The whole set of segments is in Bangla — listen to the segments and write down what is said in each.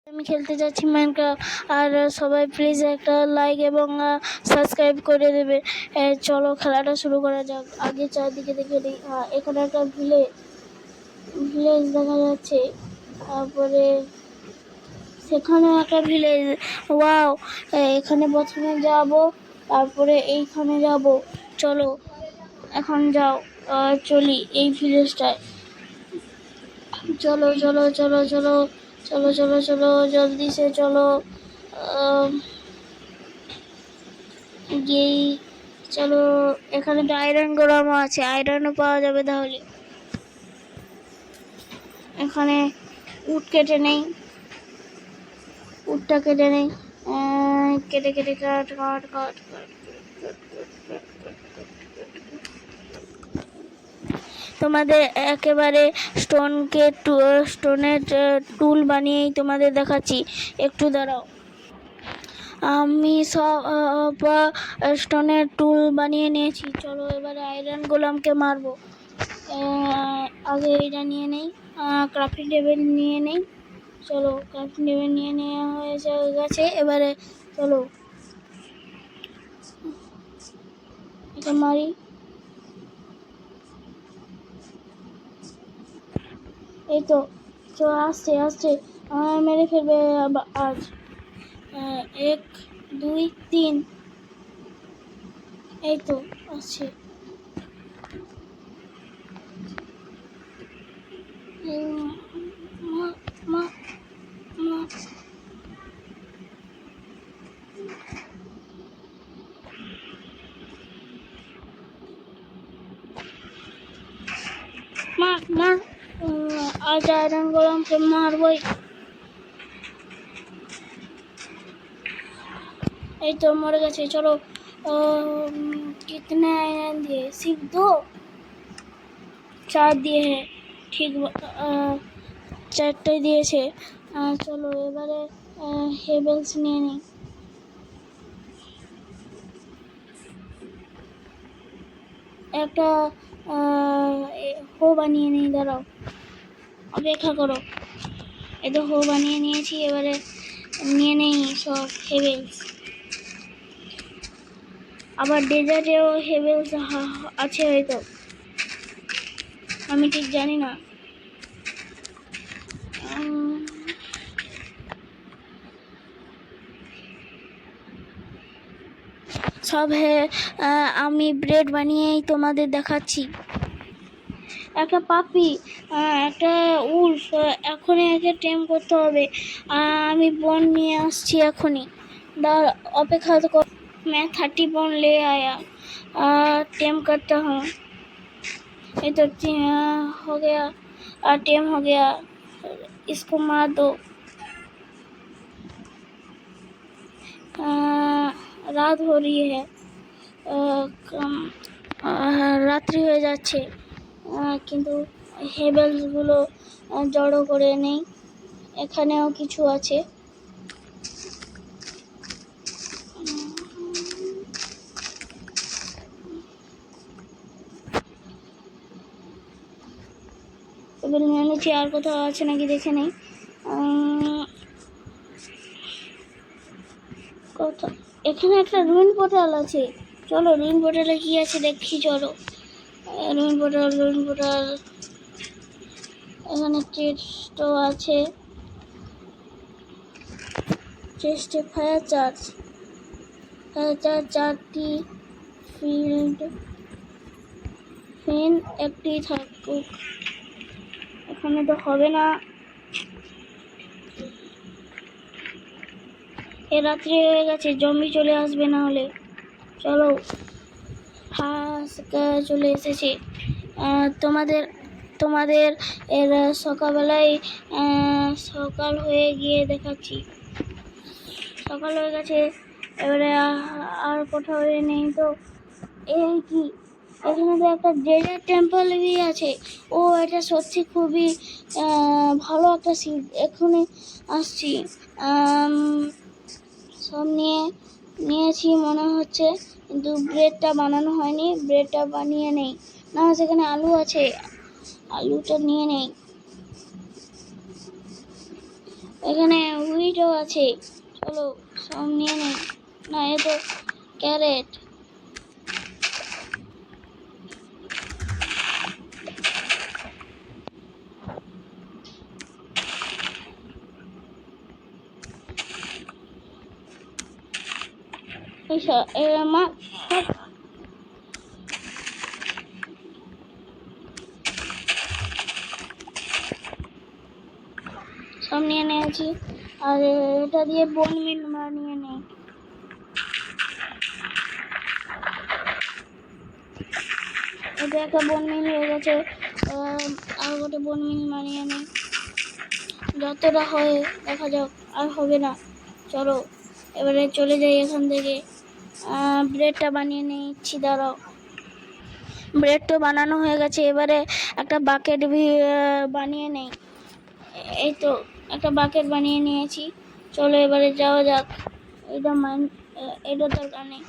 আমি খেলতে যাচ্ছি মাইনক্রাফট। আর সবাই প্লিজ একটা লাইক এবং সাবস্ক্রাইব করে দেবে। চলো খেলাটা শুরু করা যাক। আগে চারদিকে দেখে নিই। এখানে একটা ভিলেজ দেখা যাচ্ছে, তারপরে সেখানে একটা ভিলেজ। ওয়াও, এখানে প্রথমে যাব, তারপরে এইখানে যাব। চলো এখন যাও, চলি এই ভিলেজটায়। চলো চলো চলো চলো চলো চলো চলো জলদি সে চলো। গিয়েই চলো। এখানে তো আয়রন গোলামও আছে, আয়রনও পাওয়া যাবে তাহলে। এখানে উট কেটে নেই, উটটা কেটে নেই। কেটে কেটে কাট কাট কাট কাট। তোমাদের একেবারে স্টোনের টুল বানিয়েই তোমাদের দেখাচ্ছি, একটু দাঁড়াও। আমি সব স্টোনের টুল বানিয়ে নিয়েছি। চলো এবারে আয়রন গোলামকে মারবো। আগে এটা নিয়ে নেই, ক্রাফটিং টেবিল নিয়ে নেই। চলো ক্রাফটিং টেবিল নিয়ে নেওয়া হয়ে গেছে। এবারে চলো এটা মারি। এই তো চলো, আসছে আসছে, মেরে ফেলবে আজ। 1 2 3, এই তো আসছে। মার আজ আয়রন গোলামকে মারবই। এই তো মরে গেছে। চলো कितने आयरन दिए? सिर्फ 2, 4 दिए हैं। ঠিক 4টে দিয়েছে। চলো এবারে হেভেলস নিয়ে নিই। একটা হো বানিয়ে নিই, দাঁড়াও অপেক্ষা করো। এই তো হো বানিয়ে নিয়েছি। এবারে নিয়ে নেই সব হেভেলস। আবার ডেজার্টেও হেভেলস আছে হয়তো, আমি ঠিক জানি না। সব আমি ব্রেড বানিয়েই তোমাদের দেখাচ্ছি। একটা পাপি, একটা উলফ, এখনই একে টেম করতে হবে। আমি বন নিয়ে আসছি এখনই, অপেক্ষা কর। मैं 30 बॉन ले आया, टेम करता हूँ। ये तो हो गया, टेम हो गया। इसको मार दो। রাত हो रही है, রাত্রি হয়ে যাচ্ছে, কিন্তু হেভেলসগুলো জড়ো করে নেই। এখানেও কিছু আছে। এবার নিয়ে নিচ্ছি। আর কোথাও আছে নাকি দেখে নেই। এখানে একটা রুইন পোর্টাল আছে। চলো রুইন পোর্টালে কি আছে দেখি। চলো রুইন পোর্টাল। এখানে চেস্টও আছে। চেস্টে ফায়ার চার্জ 4টি, ফিন একটি থাকুক। এখানে তো হবে না, এ রাত্রি হয়ে গেছে, জম্বি চলে আসবে না হলে। চলো চলে এসেছে। তোমাদের এর সকালবেলায় সকাল হয়ে গিয়ে দেখাচ্ছি। সকাল হয়ে গেছে। এবারে আর কোথাও নেই তো। এই কি, এখানে তো একটা ডেজার্ট টেম্পল আছে। ও এটা সত্যি খুবই ভালো একটা সিট। এখনই আসছি। সব নিয়েছি মনে হচ্ছে, কিন্তু ব্রেডটা বানানো হয়নি। ব্রেডটা বানিয়ে নেই। না, সেখানে আলু আছে, আলুটা নিয়ে নেই। এখানে হুইটও আছে, চলো সব নিয়ে নেই। না, এ তো ক্যারেট। মা, সব নিয়ে নিয়েছি। আর এটা দিয়ে বোন মিল নিয়ে নেই। এটা একটা বোন মিল হয়ে গেছে। আর গোটে বোন মিল মানিয়ে নেই। যতটা হয় দেখা যাক, আর হবে না। চলো এবারে চলে যাই এখান থেকে। ব্রেডটা বানিয়ে নিচ্ছি, দাঁড়াও। ব্রেড তো বানানো হয়ে গেছে, এবারে একটা বাকেট বানিয়ে নেই। এই তো একটা বাকেট বানিয়ে নিয়েছি। চলো এবারে যাওয়া যাক। এটা দরকার নেই।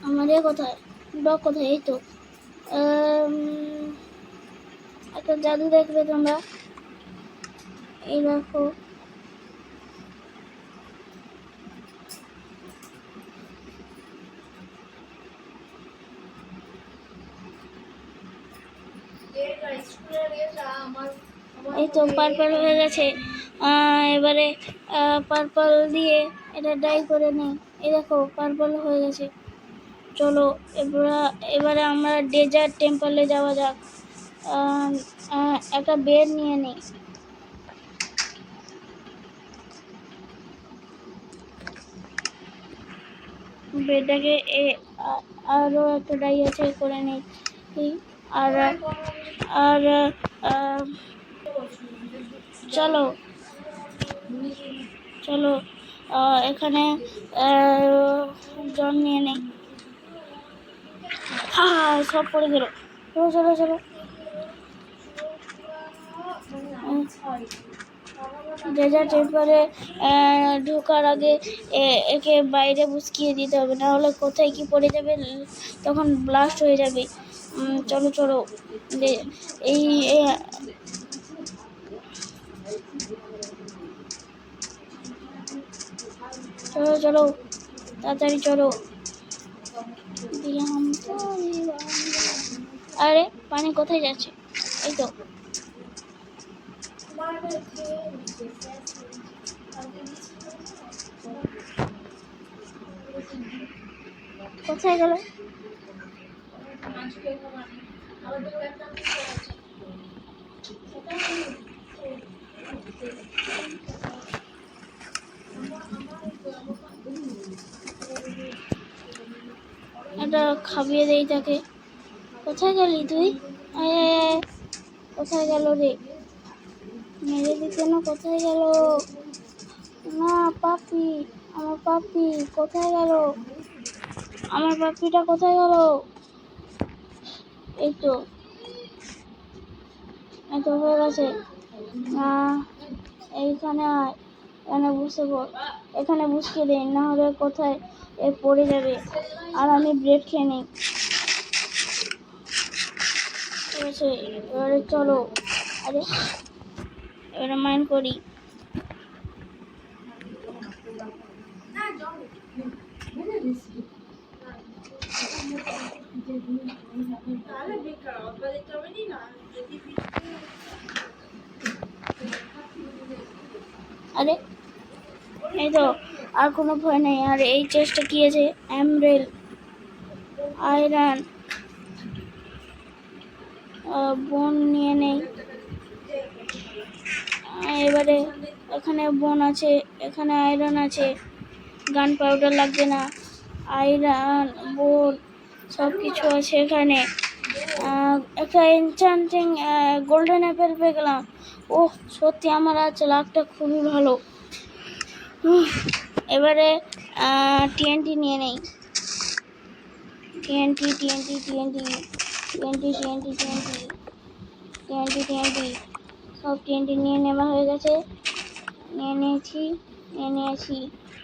আমাদের কোথায় ব্লক, কোথায়? এই তো একটা জাদু দেখবে তোমরা, এই দেখো। এই তো পার্পল হয়ে গেছে। এবারে পার্পল দিয়ে এটা ডাই করে নেই। এই দেখো পার্পল হয়ে গেছে। চলো এবারে আমরা ডেজার্ট টেম্পলে যাওয়া যাক। একটা বেড নিয়ে নেই। বেডটাকে আরও একটা ডাই আছে, করে নেই। আর আর চলো চলো এখানে জল নিয়ে নেই। হ্যাঁ, সব পড়ে গেল। চলো চলো চলো। ডেজার্ট টেম্পলে ঢোকার আগে একে বাইরে বুসকিয়ে দিতে হবে, না হলে কোথায় কি পড়ে যাবে, তখন ব্লাস্ট হয়ে যাবে। চলো চলো। এই চলো চলো, তাড়াতাড়ি চলো। আরে পানি কোথায় যাচ্ছে? এই তো। কোথায় গেল? এটা খাবিয়ে দেই তাকে। কোথায় গেলি তুই? কোথায় গেল রে? মেরে দিতে না, কোথায় গেল? না, পাপি, আমার পাপি কোথায় গেল? আমার পাপিটা কোথায় গেল? এই তো হয়ে গেছে। এইখানে এখানে বসে পড়, এখানে বসকে দে, না হলে কোথায় পড়ে যাবে। আর আমি ব্রেড খেয়ে নিই। ঠিক আছে, এবারে চলো। আরে এবারে মাইন্ড করি। আরে এই তো, আর কোনো ভয় নেই। আর এই চেষ্টা কি আছে? এমরেল, আয়রন, বোন নিয়ে নেই। এবারে এখানে বোন আছে, এখানে আয়রন আছে, গান পাউডার লাগবে না। আয়রন, বোন সব কিছু আছে এখানে। একটা এনচান্টিং গোল্ডেন অ্যাপেল পেয়ে গেলাম। ওহ, সত্যি আমার আজ লাকটা খুবই ভালো। এবারে টিএনটি নিয়ে নেই। TNT TNT TNT TNT TNT TNT TNT TNT সব টিএনটি নিয়ে নেওয়া হয়ে গেছে। নিয়ে নিয়েছি।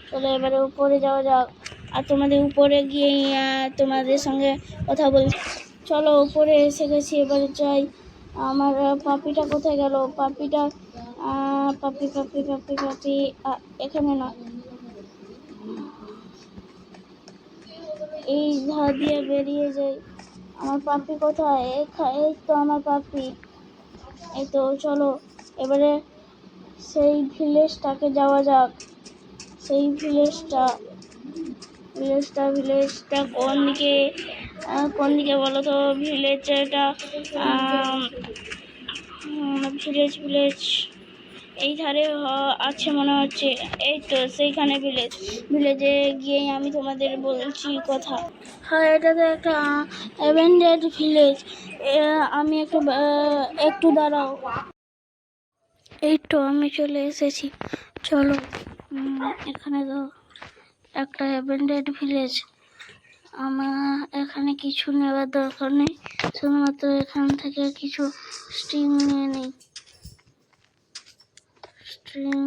চলো এবারে উপরে যাওয়া যাক। আর তোমাদের উপরে গিয়ে তোমাদের সঙ্গে কথা বলি। চলো উপরে এসে গেছি, এবারে যাই। আমার পাপিটা কোথায় গেল? পাপিটা পাপি পাপি পাপি পাপি, এখানে না, এই ধার দিয়ে বেরিয়ে যাই। আমার পাপি কোথায়? এই তো আমার পাপি, এই তো। চলো এবারে সেই ভিলেজটাকে যাওয়া যাক। সেই ভিলেজটা কোন দিকে বলো তো? ভিলেজটা ভিলেজ এই ধারে আছে মনে হচ্ছে। এই তো সেইখানে ভিলেজে গিয়েই আমি তোমাদের বলছি কথা। হ্যাঁ, এটা তো একটা অ্যাবেন্ডেড ভিলেজ। আমি একটু দাঁড়াও। এই তো আমি চলে এসেছি। চলো, এখানে তো একটা অ্যাবেন্ডেড ভিলেজ। আমার এখানে কিছু নেওয়ার দরকার নেই, শুধুমাত্র এখান থেকে কিছু স্ট্রিং নিয়ে নেই। স্ট্রিং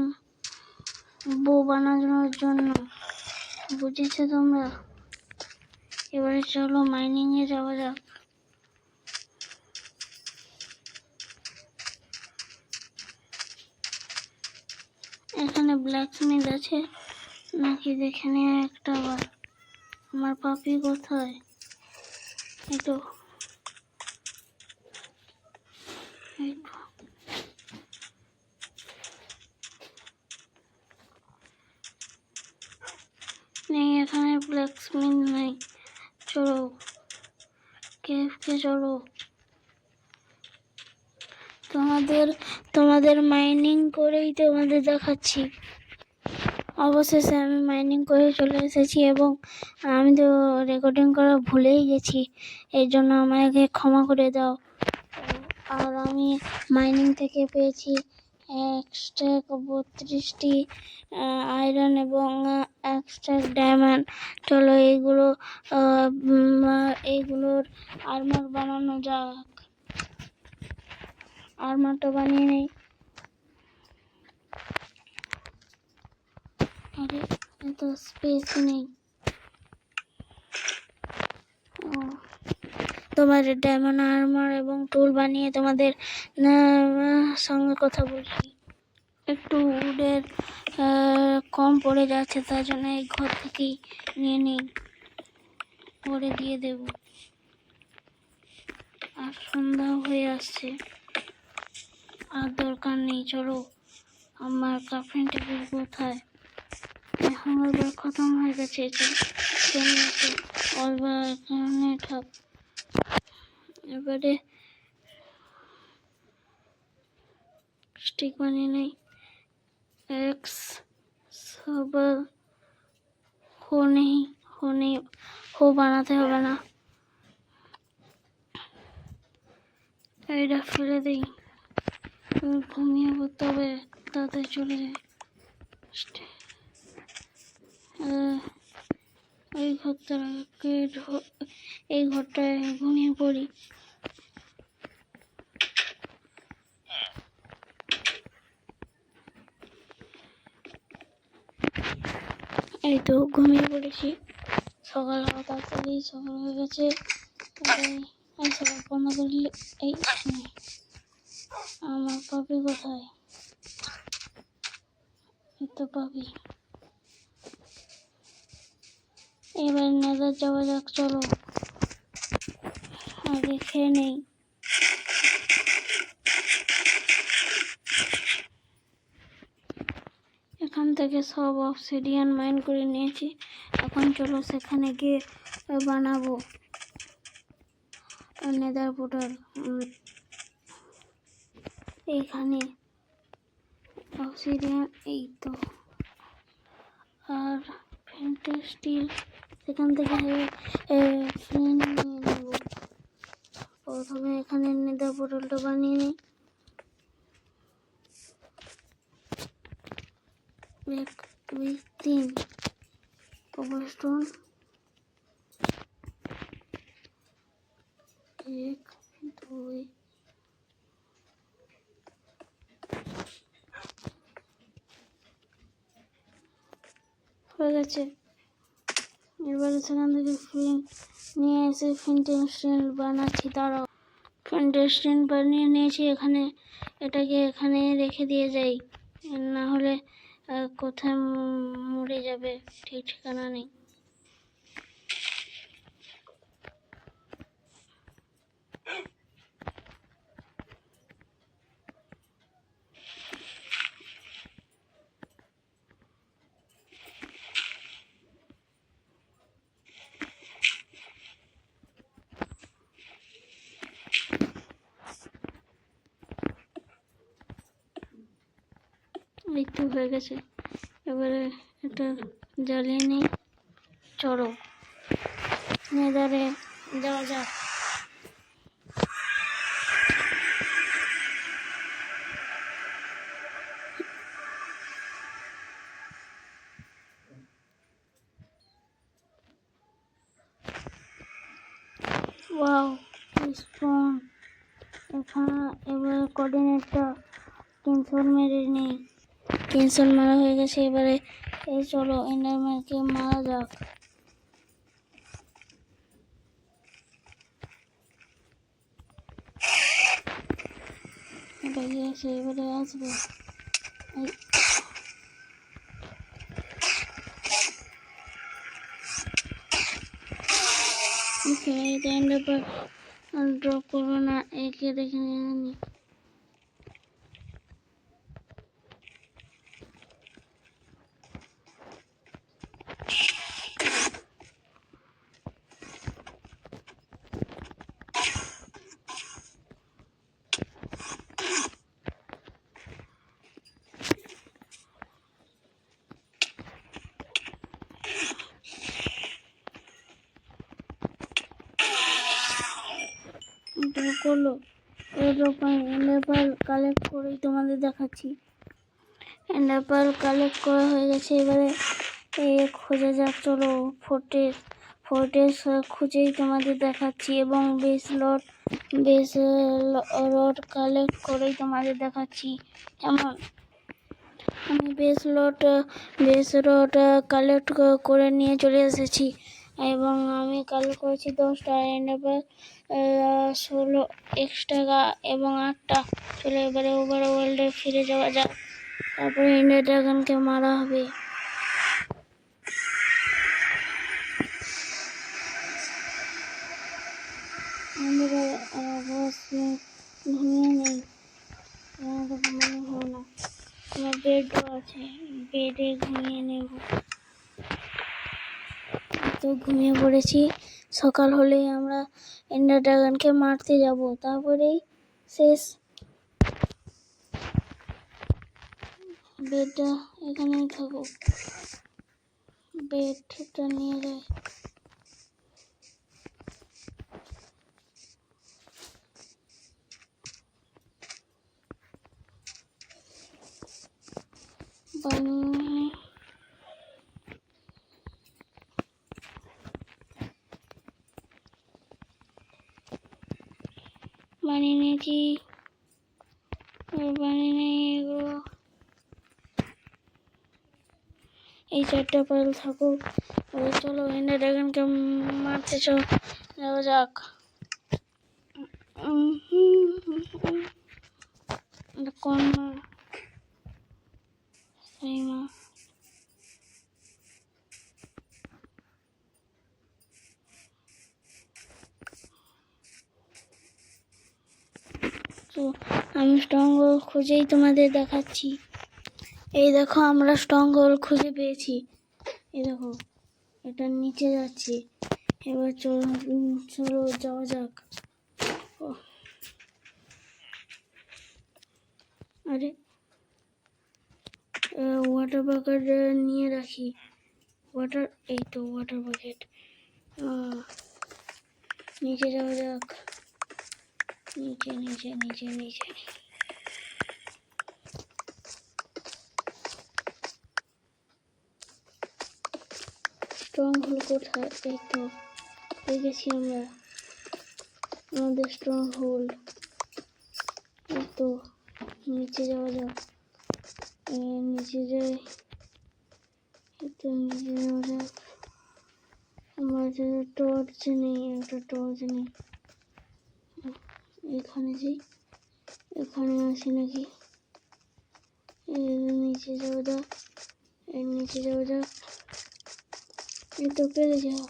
বো বানানোর জন্য, বুঝেছো তোমরা? এবারে চলো মাইনিং এ যাওয়া যাক। এখানে ব্ল্যাকস্মিথ আছে নাকি দেখে নিয়ে একটা বার। আমার পাপি কোথায়? এই তো, নেই এখানে ব্ল্যাকস্মিথ নেই। চলো কেভকে চলো। তোমাদের মাইনিং করেই তোমাদের দেখাচ্ছি। অবশেষে আমি মাইনিং করে চলে এসেছি এবং আমি তো রেকর্ডিং করা ভুলেই গেছি, এর জন্য আমাকে ক্ষমা করে দাও। আর আমি মাইনিং থেকে পেয়েছি 1 স্ট্যাক 32টি আয়রন এবং 1 স্ট্যাক ডায়মন্ড। চলো এইগুলোর আর্মার বানানো যাক। আর্মারটা বানিয়ে নেই। আরে এত স্পেস নেই। তোমার ডায়মন্ড আর্মার এবং টুল বানিয়ে তোমাদের সঙ্গে কথা বলছি। একটু উডের কম পড়ে যাচ্ছে, তার জন্য এই ঘর থেকেই নিয়ে নিই, পরে দিয়ে দেব। আর সন্ধ্যা হয়ে আসছে, আর দরকার নেই। চলো, আমার ক্রাফটিং টেবিল কোথায়? এখন ওইবার খতম হয়ে গেছে। ওইবার এখানে থাক। এবারে স্টিক বানিয়ে নেই। এক্স সবার হো বানাতে হবে না, এইটা ফেলে দিই। ঘুমিয়ে পড়তে হবে, তাড়াতাড়ি চলে যায়। এই ঘরটায় ঘুমিয়ে পড়ি। এই তো ঘুমিয়ে পড়েছি। সকাল তাড়াতাড়ি সকাল হয়ে গেছে। এই সকাল বন্ধ করলে এই আমার পাপি কোথায়? এই তো পাপি। এবার নেদার যাওয়া যাক। চলো আগে খেয়ে নেই। এখান থেকে সব অবসিডিয়ান মাইন করে নিয়েছি। এখন চলো সেখানে গিয়ে বানাবো নেদার পোর্টাল। এইখানে অবসিডিয়ান, এই তো, আর ফ্লিন্টের স্টিল সেখান থেকে ফ্লিন্ট নিয়ে নেব। প্রথমে এখানে নেদার পোর্টালটা বানিয়ে নিই। 1 2 3 কবলস্টোন, 1 2 হয়ে গেছে। এবারে সেখান থেকে ফ্লিন্ট নিয়ে এসে ফ্লিন্টের স্টিল বানাচ্ছি। দাঁড়াও, ফাউন্ডেশন বানিয়ে নিয়েছি। এটাকে এখানে রেখে দিয়ে যাই, না হলে কোথায় মরে যাবে, ঠিক ঠিকানা নেই। একটু হয়ে গেছে, এবারে এটা জ্বালিয়ে নিই। চলো নেদারে যাওয়া যাক। Wow, stone. এখানে এবারে কোঅর্ডিনেটটা ক্যান্সেল মেরে নেই। ক্যান্সেল মারা হয়ে গেছে। এবারে এই চলো এন্ডারম্যানকে মারা যাক। এটা গিয়েছে, এবারে আসবে। এটা এন্ডার ড্রপ করবো না, একে দেখে নিয়ে। করলো এরকম এন্ডারপাল কালেক্ট করেই তোমাদের দেখাচ্ছি। এন্ডারপাল কালেক্ট করা হয়ে গেছে। এবারে খোঁজা যাক। চলো ফোর্টেস খুঁজেই তোমাদের দেখাচ্ছি, এবং বেস রড কালেক্ট করেই তোমাদের দেখাচ্ছি। কেমন? আমি বেস রড কালেক্ট করে নিয়ে চলে এসেছি, এবং আমি কালেক্ট করেছি 10টা এন্ডারপাল, 16 এক্সট্রা এবং 8টা। চলো এবারে ওভারওয়ার্ল্ডে ফিরে যাওয়া যাক, তারপরে এন্ডার ড্রাগনকে মারা হবে। ঘুমিয়ে নেই, ঘুমানো হবে না। আমার বেডও আছে, বেডে ঘুমিয়ে নেব। তো ঘুমিয়ে পড়েছি। সকাল হলেই আমরা এন্ডার ড্রাগনকে মারতে যাব, তারপরেই শেষ। বেডটা এখানেই থাকুক, বেডটা নিয়ে যায়। বানিয়ে নিয়েছি, বানিয়ে নিয়ে এগুলো এই 4টা পাল থাকুক। চলো এন্ডার ড্রাগনকে মারতে যাওয়া যাক। কোন মা? এই মা। তো আমি স্ট্রং হোল খুঁজেই তোমাদের দেখাচ্ছি। এই দেখো, আমরা স্ট্রং হোল খুঁজে পেয়েছি। এই দেখো, এটা নিচে যাচ্ছি। এবার চলো যাওয়া যাক। আরে ওয়াটার বাকেট নিয়ে রাখি। এই তো ওয়াটার বাকেট। নিচে যাওয়া যাক, নিচে নিচে নিচে নিচে। স্ট্রং হোল কোথায়? এই তো পেয়ে গেছি আমরা আমাদের স্ট্রং হোল। এই তো নিচে যাওয়া যাক, নিচে যাই। এই তো নিচে যাওয়া যাক। আমার টর্চ নেই, একটা টর্চ নেই। এখানে যাই, এখানে আসি নাকি, এর নিচে যাওয়া যাক, এর নিচে যাওয়া যাক। এই তো পেরে যাও।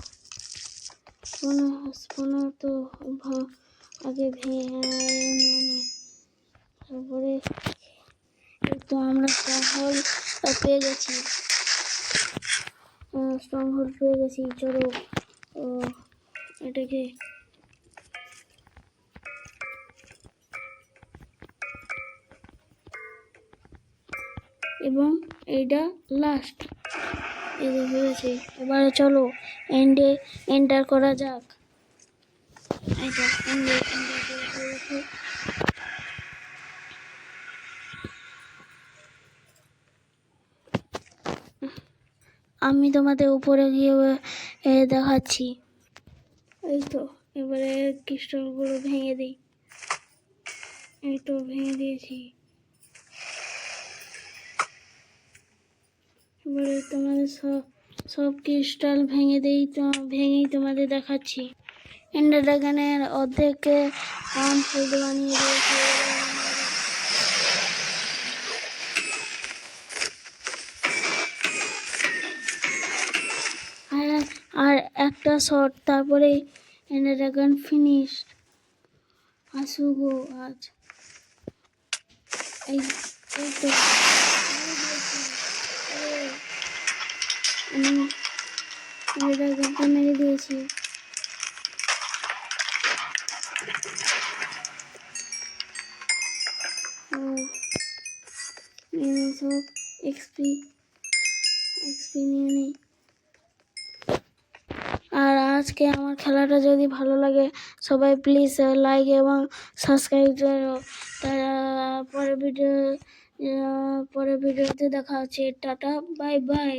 স্পোনা তো আগে ভেঙে নিয়ে নি, তারপরে এই তো আমরা স্ট্রংহোল্ড পেয়ে গেছি। স্ট্রংহোল্ড পেয়ে গেছি, চলো এটাকে এবং এইটা লাস্ট এই হয়ে গেছে। এবারে চলো এন্টার করা যাক। এটা এন্টার করে গেছে। আমি তোমাদের উপরে গিয়ে দেখাচ্ছি। এই তো এবারে ক্রিস্টালগুলো ভেঙে দিই। এই তো ভেঙে দিয়েছি। এবারে তোমাদের সব ক্রিস্টাল ভেঙেই তোমাদের দেখাচ্ছি। এন্ডার ড্রাগনের অর্ধেক আনফিল্ড বানিয়ে দিয়েছি। আর একটা শট, তারপরে এন্ডার ড্রাগন ফিনিশ। আসুগো আজ এই তো আমি এন্ডার ড্রাগনকে মেরে দিয়েছি। সব এক্সপি নিয়ে নিই। আর আজকে আমার খেলাটা যদি ভালো লাগে সবাই প্লিজ লাইক এবং সাবস্ক্রাইব করো। পরের ভিডিওতে দেখা হচ্ছে। Tata, bye bye.